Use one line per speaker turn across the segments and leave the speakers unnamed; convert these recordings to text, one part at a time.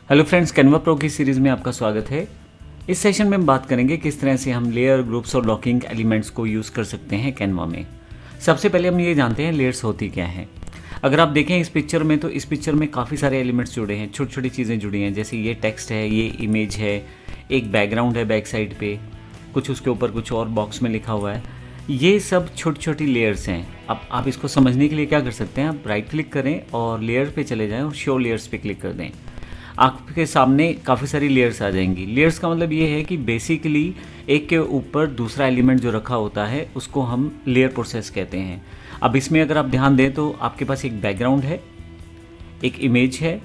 Hello friends, Canva pro की series में आपका स्वागत है। इस सेशन में हम बात करेंगे किस तरह से हम लेयर, ग्रुप्स और लॉकिंग एलिमेंट्स को यूज़ कर सकते हैं कैनवा में। सबसे पहले हम ये जानते हैं लेयर्स होती क्या हैं। अगर आप देखें इस पिक्चर में, तो इस पिक्चर में काफ़ी सारे एलिमेंट्स जुड़े हैं, छोटी छोटी चीज़ें जुड़ी हैं। जैसे ये टेक्स्ट है, ये इमेज है, एक बैकग्राउंड है बैक साइड पे, कुछ उसके ऊपर कुछ और बॉक्स में लिखा हुआ है। ये सब छोटी छोटी लेयर्स हैं। अब आप इसको समझने के लिए क्या कर सकते हैं, आप राइट क्लिक करें और लेयर पे चले जाएं और शो लेयर्स पे क्लिक कर दें। आपके सामने काफ़ी सारी लेयर्स आ जाएंगी। लेयर्स का मतलब ये है कि बेसिकली एक के ऊपर दूसरा एलिमेंट जो रखा होता है उसको हम लेयर प्रोसेस कहते हैं। अब इसमें अगर आप ध्यान दें तो आपके पास एक बैकग्राउंड है, एक इमेज है,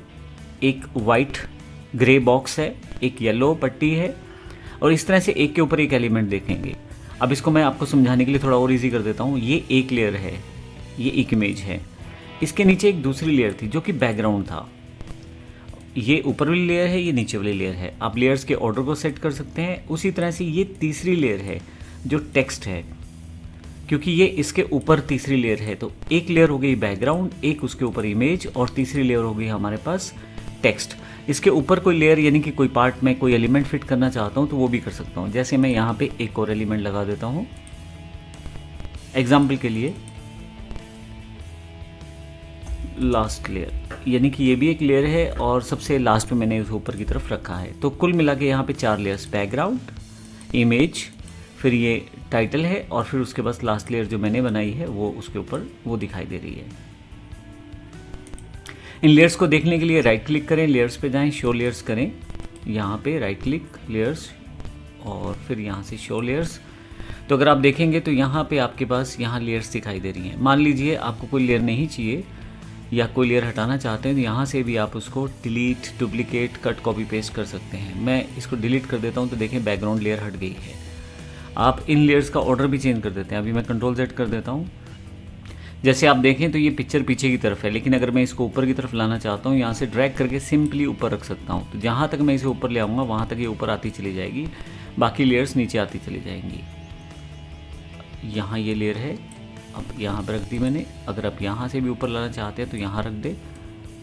एक वाइट ग्रे बॉक्स है, एक येलो पट्टी है और इस तरह से एक के ऊपर एक एलिमेंट देखेंगे। अब इसको मैं आपको समझाने के लिए थोड़ा और ईजी कर देता हूँ। ये एक लेयर है, ये एक इमेज है, इसके नीचे एक दूसरी लेयर थी जो कि बैकग्राउंड था। ये ऊपर वाली लेयर है, ये नीचे वाली लेयर है। आप लेयर्स के ऑर्डर को सेट कर सकते हैं। उसी तरह से ये तीसरी लेयर है जो टेक्स्ट है, क्योंकि ये इसके ऊपर तीसरी लेयर है। तो एक लेयर हो गई बैकग्राउंड, एक उसके ऊपर इमेज और तीसरी लेयर हो गई हमारे पास टेक्स्ट। इसके ऊपर कोई लेयर यानी कि कोई पार्ट में कोई एलिमेंट फिट करना चाहता हूँ तो वो भी कर सकता हूँ। जैसे मैं यहाँ पे एक और एलिमेंट लगा देता हूँ एग्जाम्पल के लिए, लास्ट लेयर, यानी कि ये भी एक लेयर है और सबसे लास्ट में मैंने इस ऊपर की तरफ रखा है। तो कुल मिला के यहाँ पे 4 लेयर्स, बैकग्राउंड, इमेज, फिर ये टाइटल है और फिर उसके बाद लास्ट लेयर जो मैंने बनाई है वो उसके ऊपर वो दिखाई दे रही है। इन लेयर्स को देखने के लिए राइट क्लिक करें, लेयर्स पे जाएं, शो लेयर्स करें। यहाँ पे राइट क्लिक, लेयर्स और फिर यहाँ से शो लेयर्स। तो अगर आप देखेंगे तो यहाँ पे आपके पास यहाँ लेयर्स दिखाई दे रही हैं। मान लीजिए आपको कोई लेयर नहीं चाहिए या कोई लेयर हटाना चाहते हैं तो यहाँ से भी आप उसको delete, duplicate, cut, copy paste कर सकते हैं। मैं इसको डिलीट कर देता हूँ तो देखें बैकग्राउंड लेयर हट गई है। आप इन लेयर्स का ऑर्डर भी चेंज कर देते हैं। अभी मैं कंट्रोल Z कर देता हूँ। जैसे आप देखें तो ये पिक्चर पीछे की तरफ है, लेकिन अगर मैं इसको ऊपर की तरफ लाना चाहता हूँ, यहाँ से ड्रैग करके सिंपली ऊपर रख सकता हूँ। तो जहाँ तक मैं इसे ऊपर ले आऊँगा वहाँ तक ये ऊपर आती चली जाएगी, बाकी लेयर्स नीचे आती चली जाएंगी। यहाँ ये लेयर है, अब यहाँ पर रख दी मैंने। अगर आप यहाँ से भी ऊपर लाना चाहते हैं तो यहाँ रख दे।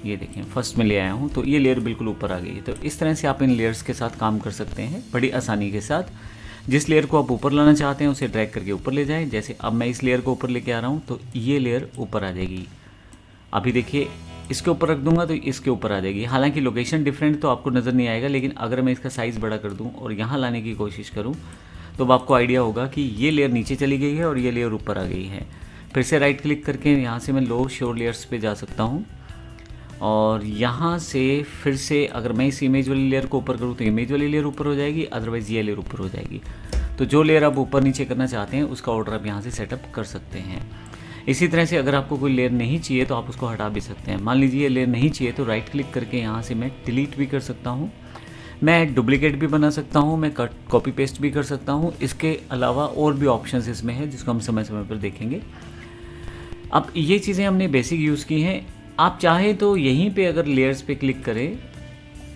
ये देखें फर्स्ट में ले आया हूँ तो ये लेयर बिल्कुल ऊपर आ गई है। तो इस तरह से आप इन लेयर्स के साथ काम कर सकते हैं बड़ी आसानी के साथ। जिस लेयर को आप ऊपर लाना चाहते हैं उसे ड्रैग करके ऊपर ले जाएं। जैसे अब मैं इस लेयर को ऊपर लेके आ रहा हूँ तो ये लेयर ऊपर आ जाएगी। अभी देखिए इसके ऊपर रख दूंगा तो इसके ऊपर आ जाएगी। हालांकि लोकेशन डिफरेंट तो आपको नज़र नहीं आएगा, लेकिन अगर मैं इसका साइज़ बड़ा कर दूँ और यहाँ लाने की कोशिश करूँ तो अब आपको आइडिया होगा कि ये लेयर नीचे चली गई है और ये लेयर ऊपर आ गई है। फिर से राइट क्लिक करके यहाँ से मैं लो शो लेयर्स पे जा सकता हूँ और यहाँ से फिर से अगर मैं इस इमेज वाली लेयर को ऊपर करूँ तो इमेज वाली लेयर ऊपर हो जाएगी, अदरवाइज़ ये लेयर ऊपर हो जाएगी। तो जो लेयर आप ऊपर नीचे करना चाहते हैं उसका ऑर्डर आप यहाँ से सेटअप कर सकते हैं। इसी तरह से अगर आपको कोई लेयर नहीं चाहिए तो आप उसको हटा भी सकते हैं। मान लीजिए ये लेयर नहीं चाहिए तो राइट क्लिक करके यहाँ से मैं डिलीट भी कर सकता हूँ, मैं डुप्लीकेट भी बना सकता हूँ, मैं कट, कॉपी पेस्ट भी कर सकता हूँ। इसके अलावा और भी ऑप्शंस इसमें है जिसको हम समय समय पर देखेंगे। अब ये चीज़ें हमने बेसिक यूज़ की हैं। आप चाहें तो यहीं पे अगर लेयर्स पे क्लिक करें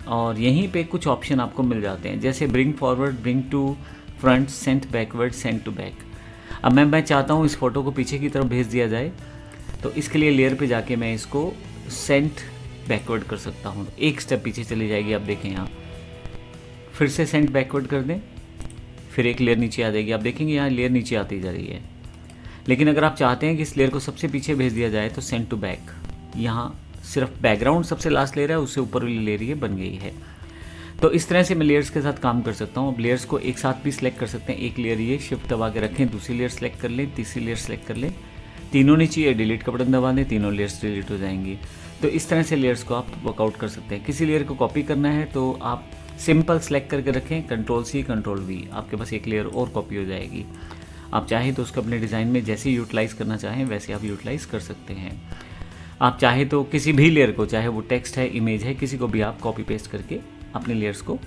और यहीं पे कुछ ऑप्शन आपको मिल जाते हैं, जैसे bring forward, bring to front, sent backward, send to back. अब मैं चाहता हूँ इस फोटो को पीछे की तरफ भेज दिया जाए, तो इसके लिए लेयर पे जाके मैं इसको सेंट बैकवर्ड कर सकता हूँ। एक स्टेप पीछे चली जाएगी। आप देखें यहाँ फिर से सेंट बैकवर्ड कर दें, फिर एक लेयर नीचे आ जाएगी। आप देखेंगे यहाँ लेयर नीचे आती जा रही है। लेकिन अगर आप चाहते हैं कि इस लेयर को सबसे पीछे भेज दिया जाए तो सेंड टू बैक। यहाँ सिर्फ बैकग्राउंड सबसे लास्ट लेयर है, उससे ऊपर वाली लेयर ये बन गई है। तो इस तरह से मैं लेयर्स के साथ काम कर सकता हूँ। अब लेयर्स को एक साथ भी सिलेक्ट कर सकते हैं। एक लेयर ये शिफ्ट दबा के रखें, दूसरी लेयर सेलेक्ट कर लें, तीसरी लेयर सेलेक्ट कर लें, तीनों नहीं चाहिए डिलीट का बटन दबा दें, तीनों लेयर्स डिलीट हो जाएंगी। तो इस तरह से लेयर्स को आप वर्कआउट कर सकते हैं। किसी लेयर को कॉपी करना है तो आप सिंपल सेलेक्ट करके रखें, कंट्रोल-C, कंट्रोल-V, आपके पास एक लेयर और कॉपी हो जाएगी। आप चाहें तो उसको अपने डिज़ाइन में जैसे यूटिलाइज़ करना चाहें वैसे आप यूटिलाइज़ कर सकते हैं। आप चाहे तो किसी भी लेयर को, चाहे वो टेक्स्ट है, इमेज है, किसी को भी आप कॉपी पेस्ट करके अपने लेयर्स को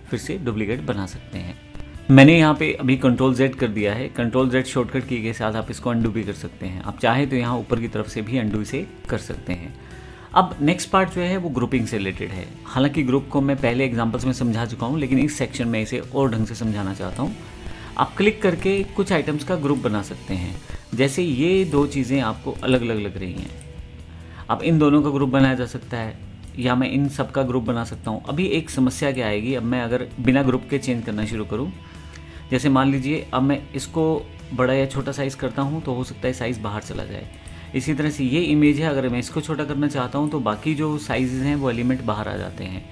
फिर से डुप्लीकेट बना सकते हैं। मैंने यहाँ पे अभी कंट्रोल Z कर दिया है। कंट्रोल Z शॉर्टकट की के साथ आप इसको अंडू भी कर सकते हैं। आप चाहें तो यहाँ ऊपर की तरफ से भी अंडू से कर सकते हैं। अब नेक्स्ट पार्ट जो है वो ग्रुपिंग से रिलेटेड है। हालांकि ग्रुप को मैं पहले एग्जांपल्स में समझा चुका हूँ, लेकिन इस सेक्शन में इसे और ढंग से समझाना चाहता हूँ। आप क्लिक करके कुछ आइटम्स का ग्रुप बना सकते हैं। जैसे ये दो चीज़ें आपको अलग अलग लग रही हैं, अब इन दोनों का ग्रुप बनाया जा सकता है। या मैं इन सब का ग्रुप बना सकता हूँ। अभी एक समस्या क्या आएगी, अब मैं अगर बिना ग्रुप के चेंज करना शुरू करूँ, जैसे मान लीजिए अब मैं इसको बड़ा या छोटा साइज़ करता हूँ तो हो सकता है साइज़ बाहर चला जाए। इसी तरह से ये इमेज है, अगर मैं इसको छोटा करना चाहता हूँ तो बाकी जो साइज़ हैं वो एलिमेंट बाहर आ जाते हैं।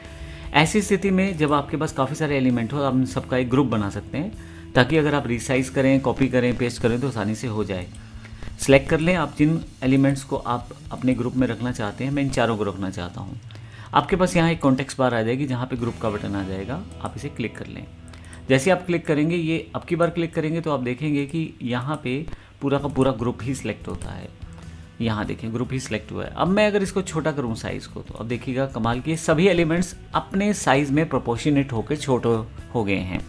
ऐसी स्थिति में जब आपके पास काफ़ी सारे एलिमेंट हो, आप इन सबका एक ग्रुप बना सकते हैं, ताकि अगर आप रिसाइज़ करें, कॉपी करें, पेस्ट करें तो आसानी से हो जाए। सेलेक्ट कर लें आप जिन एलिमेंट्स को आप अपने ग्रुप में रखना चाहते हैं। मैं इन चारों को रखना चाहता हूँ। आपके पास यहाँ एक कॉन्टेक्स्ट बार आ जाएगी जहाँ पे ग्रुप का बटन आ जाएगा, आप इसे क्लिक कर लें। जैसे आप क्लिक करेंगे, ये अब की बार क्लिक करेंगे तो आप देखेंगे कि यहाँ पे पूरा का पूरा ग्रुप ही सिलेक्ट होता है। यहाँ देखें ग्रुप ही सिलेक्ट हुआ है। अब मैं अगर इसको छोटा करूँ साइज़ को, तो अब देखिएगा कमाल की सभी एलिमेंट्स अपने साइज़ में प्रोपोर्शनेट होकर छोटे हो गए हैं।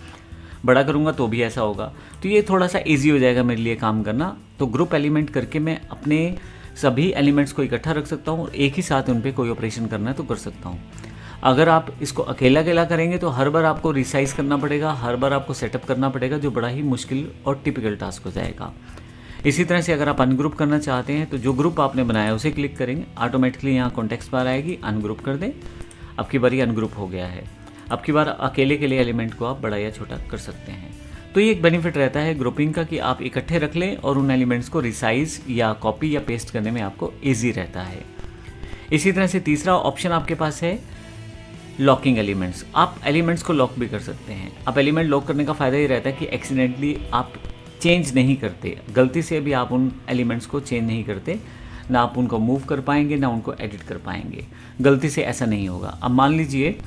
बड़ा करूँगा तो भी ऐसा होगा। तो ये थोड़ा सा इजी हो जाएगा मेरे लिए काम करना। तो ग्रुप एलिमेंट करके मैं अपने सभी एलिमेंट्स को इकट्ठा रख सकता हूँ और एक ही साथ उन पर कोई ऑपरेशन करना है तो कर सकता हूँ। अगर आप इसको अकेला अकेला करेंगे तो हर बार आपको रिसाइज़ करना पड़ेगा, हर बार आपको सेटअप करना पड़ेगा, जो बड़ा ही मुश्किल और टिपिकल टास्क हो जाएगा। इसी तरह से अगर आप अनग्रुप करना चाहते हैं तो जो ग्रुप आपने बनाया उसे क्लिक करेंगे, ऑटोमेटिकली यहाँ कॉन्टेक्स्ट बार आएगी, अनग्रुप कर दें। अब की बार ये अनग्रुप हो गया है। अब की बार अकेले के लिए एलिमेंट को आप बड़ा या छोटा कर सकते हैं। तो ये एक बेनिफिट रहता है ग्रुपिंग का कि आप इकट्ठे रख लें और उन एलिमेंट्स को रिसाइज या कॉपी या पेस्ट करने में आपको ईजी रहता है। इसी तरह से तीसरा ऑप्शन आपके पास है लॉकिंग एलिमेंट्स। आप एलिमेंट्स को लॉक भी कर सकते हैं। अब एलिमेंट लॉक करने का फ़ायदा ये रहता है कि एक्सीडेंटली आप चेंज नहीं करते, गलती से भी आप उन एलिमेंट्स को चेंज नहीं करते, ना आप उनको मूव कर पाएंगे ना उनको एडिट कर पाएंगे। गलती से ऐसा नहीं होगा। अब मान लीजिए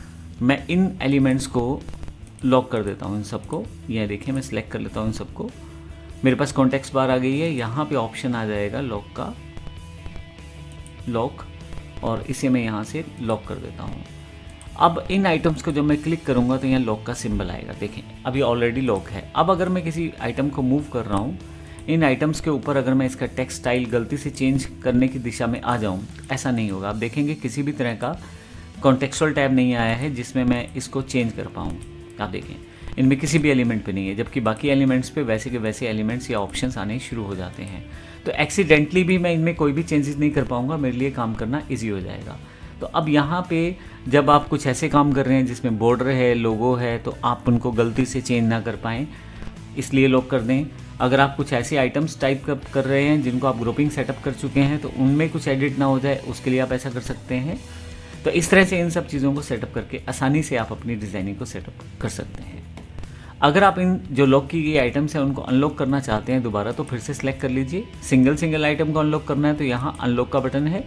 मैं इन एलिमेंट्स को लॉक कर देता हूँ, इन सबको। यह देखिए मैं सिलेक्ट कर लेता हूँ इन सबको। मेरे पास कॉन्टेक्स्ट बार आ गई है, यहाँ पे ऑप्शन आ जाएगा लॉक का, लॉक, और इसे मैं यहाँ से लॉक कर देता हूँ। अब इन आइटम्स को जब मैं क्लिक करूँगा तो यहाँ लॉक का सिंबल आएगा। देखें अभी ऑलरेडी लॉक है। अब अगर मैं किसी आइटम को मूव कर रहा हूँ, इन आइटम्स के ऊपर अगर मैं इसका टेक्स्ट स्टाइल गलती से चेंज करने की दिशा में आ जाऊँ, ऐसा नहीं होगा। आप देखेंगे किसी भी तरह का कॉन्टेक्सुअल टैब नहीं आया है जिसमें मैं इसको चेंज कर पाऊँ। आप देखें इनमें किसी भी एलिमेंट पे नहीं है, जबकि बाकी एलिमेंट्स पे वैसे के वैसे एलिमेंट्स या ऑप्शंस आने शुरू हो जाते हैं। तो एक्सीडेंटली भी मैं इनमें कोई भी चेंजेस नहीं कर पाऊँगा, मेरे लिए काम करना ईजी हो जाएगा। तो अब यहाँ पे जब आप कुछ ऐसे काम कर रहे हैं जिसमें बॉर्डर है, लोगो है, तो आप उनको गलती से चेंज ना कर पाएँ, इसलिए लॉक कर दें। अगर आप कुछ ऐसे आइटम्स टाइप कर रहे हैं जिनको आप ग्रुपिंग सेटअप कर चुके हैं तो उनमें कुछ एडिट ना हो जाए, उसके लिए आप ऐसा कर सकते हैं। तो इस तरह से इन सब चीज़ों को सेटअप करके आसानी से आप अपनी डिज़ाइनिंग को सेटअप कर सकते हैं। अगर आप इन जो लॉक की गई आइटम्स हैं उनको अनलॉक करना चाहते हैं दोबारा, तो फिर से सिलेक्ट कर लीजिए। सिंगल आइटम को अनलॉक करना है तो यहाँ अनलॉक का बटन है,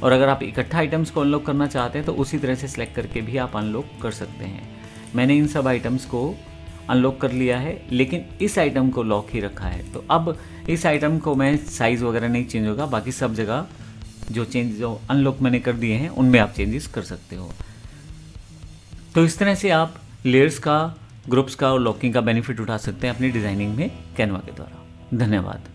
और अगर आप इकट्ठा आइटम्स को अनलॉक करना चाहते हैं तो उसी तरह से सिलेक्ट करके भी आप अनलॉक कर सकते हैं। मैंने इन सब आइटम्स को अनलॉक कर लिया है, लेकिन इस आइटम को लॉक ही रखा है। तो अब इस आइटम को मैं साइज़ वगैरह नहीं चेंज होगा, बाकी सब जगह जो अनलॉक मैंने कर दिए हैं उनमें आप चेंजेस कर सकते हो। तो इस तरह से आप लेयर्स का, ग्रुप्स का और लॉकिंग का बेनिफिट उठा सकते हैं अपनी डिज़ाइनिंग में कैनवा के द्वारा। धन्यवाद।